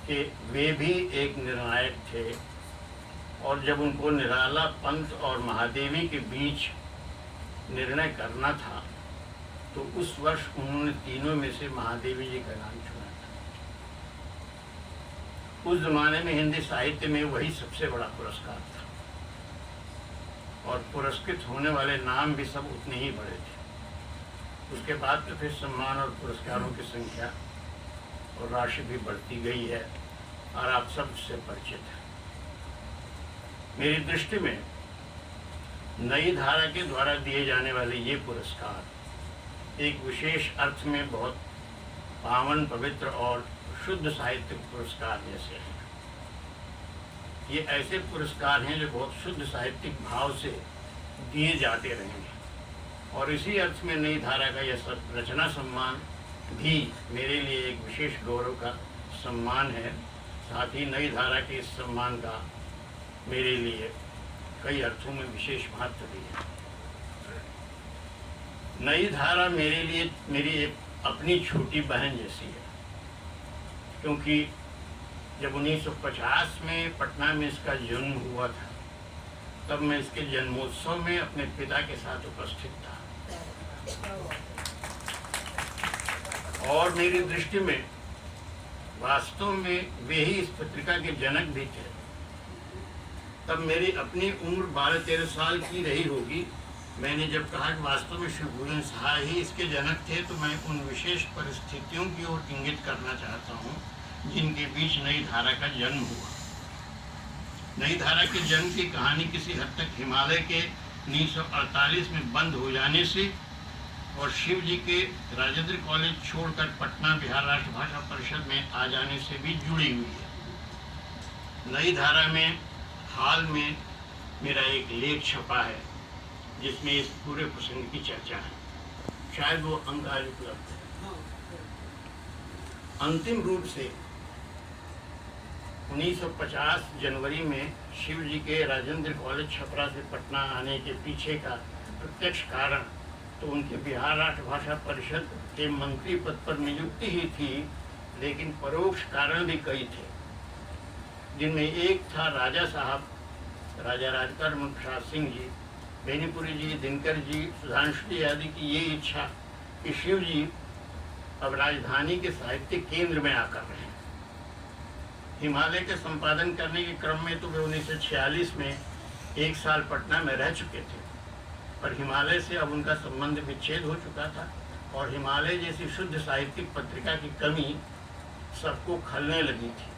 कि वे भी एक निर्णायक थे, और जब उनको निराला पंत और महादेवी के बीच निर्णय करना था तो उस वर्ष उन्होंने तीनों में से महादेवी जी का नाम चुना था। उस जमाने में हिंदी साहित्य में वही सबसे बड़ा पुरस्कार था, और पुरस्कृत होने वाले नाम भी सब उतने ही बड़े थे। उसके बाद तो फिर सम्मान और पुरस्कारों की संख्या और राशि भी बढ़ती गई है, और आप सब इससे परिचित हैं। मेरी दृष्टि में नई धारा के द्वारा दिए जाने वाले ये पुरस्कार एक विशेष अर्थ में बहुत पावन, पवित्र और शुद्ध साहित्यिक पुरस्कार जैसे हैं। ये ऐसे पुरस्कार हैं जो बहुत शुद्ध साहित्यिक भाव से दिए जाते रहेंगे, और इसी अर्थ में नई धारा का यह रचना सम्मान भी मेरे लिए एक विशेष गौरव का सम्मान है। साथ ही नई धारा के इस सम्मान का मेरे लिए कई अर्थों में विशेष महत्व भी है। नई धारा मेरे लिए मेरी एक अपनी छोटी बहन जैसी है, क्योंकि जब 1950 में पटना में इसका जन्म हुआ था, तब मैं इसके जन्मोत्सव में अपने पिता के साथ उपस्थित था, और मेरी दृष्टि में वास्तव में वे ही इस पत्रिका के जनक भी थे। तब मेरी अपनी उम्र 12-13 साल की रही होगी। मैंने जब कहा कि वास्तव में श्री भूलन शाह ही इसके जनक थे, तो मैं उन विशेष परिस्थितियों की ओर इंगित करना चाहता हूँ जिनके बीच नई धारा का जन्म हुआ। नई धारा के जन्म की कहानी किसी हद तक हिमालय के 1948 में बंद हो जाने से और शिव जी के राजेंद्र कॉलेज छोड़कर पटना बिहार राष्ट्रभाषा परिषद में आ जाने से भी जुड़ी हुई है। नई धारा में हाल में मेरा एक लेख छपा है जिसमें इस पूरे प्रसंग की चर्चा है। शायद वो अंक आज उपलब्ध है। अंतिम रूप से 1950 जनवरी में शिव जी के राजेंद्र कॉलेज छपरा से पटना आने के पीछे का प्रत्यक्ष कारण तो उनके बिहार राष्ट्रभाषा परिषद के मंत्री पद पर नियुक्ति ही थी, लेकिन परोक्ष कारण भी कई थे, जिनमें एक था राजा साहब, राजा राजकर प्रसाद सिंह जी, बेनीपुरी जी, दिनकर जी, सुधांशु जी आदि की ये इच्छा कि शिव जी अब राजधानी के साहित्यिक केंद्र में आकर रहे हैं। हिमालय के संपादन करने के क्रम में तो वे 1946 में एक साल पटना में रह चुके थे, पर हिमालय से अब उनका संबंध विच्छेद हो चुका था, और हिमालय जैसी शुद्ध साहित्यिक पत्रिका की कमी सबको खलने लगी थी।